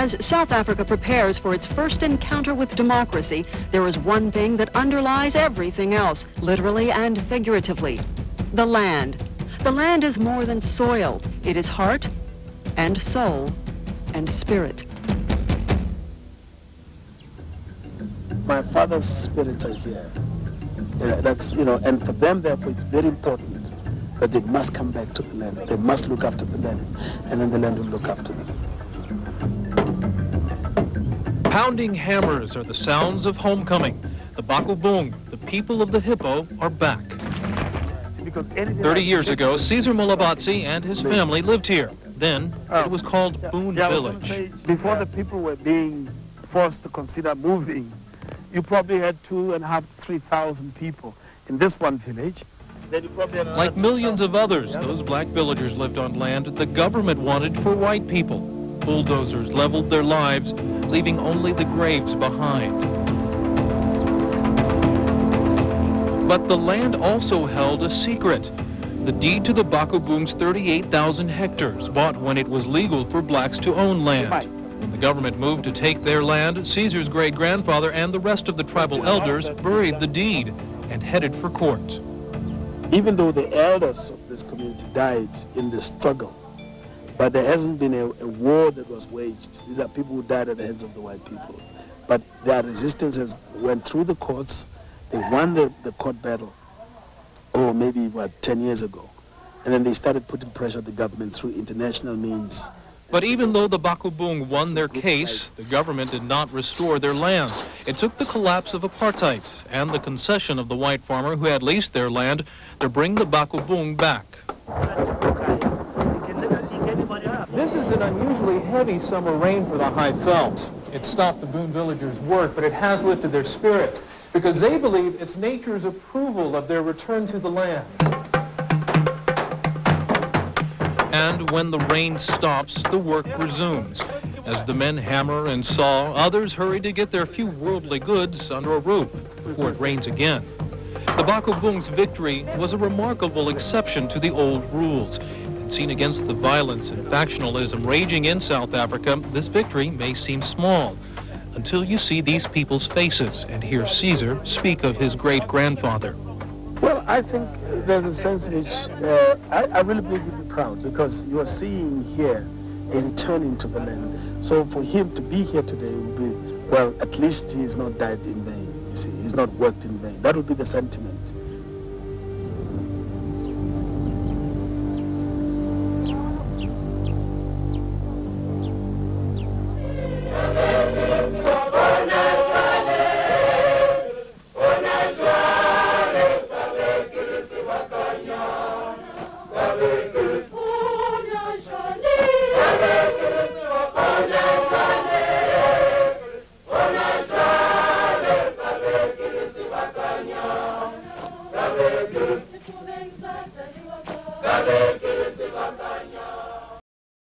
As South Africa prepares for its first encounter with democracy, there is one thing that underlies everything else, literally and figuratively: the land. The land is more than soil. It is heart and soul and spirit. My father's spirits are here. That's, and for them, therefore, it's very important that they must come back to the land. They must look after the land, and then the land will look after them. Pounding hammers are the sounds of homecoming. The Bakubung, the people of the hippo, are back. 30 years ago, Caesar Molebatse and his family lived here. Then, it was called Boone Village. Before the people were being forced to consider moving, you probably had 2,500 to 3,000 people in this one village. Then you probably had like millions of others, those black villagers lived on land the government wanted for white people. Bulldozers leveled their lives, leaving only the graves behind. But the land also held a secret. The deed to the Bakubung's 38,000 hectares, bought when it was legal for blacks to own land. When the government moved to take their land, Caesar's great-grandfather and the rest of the tribal elders buried the deed and headed for court. Even though the elders of this community died in the struggle, but there hasn't been a war that was waged. These are people who died at the hands of the white people. But their resistance has went through the courts. They won the court battle, maybe 10 years ago. And then they started putting pressure on the government through international means. But even though the Bakubung won their case, the government did not restore their land. It took the collapse of apartheid and the concession of the white farmer who had leased their land to bring the Bakubung back. This is an unusually heavy summer rain for the Highveld. It stopped the Boone villagers' work, but it has lifted their spirits because they believe it's nature's approval of their return to the land. And when the rain stops, the work resumes. As the men hammer and saw, others hurry to get their few worldly goods under a roof before it rains again. The Bakubung's victory was a remarkable exception to the old rules. And seen against the violence and factionalism raging in South Africa, this victory may seem small, until you see these people's faces and hear Caesar speak of his great-grandfather. Well, I think there's a sense in which I really believe you'll be proud because you are seeing here a return to the land. So for him to be here today will be, well, at least he has not died in vain. You see, he's not worked in vain. That would be the sentiment.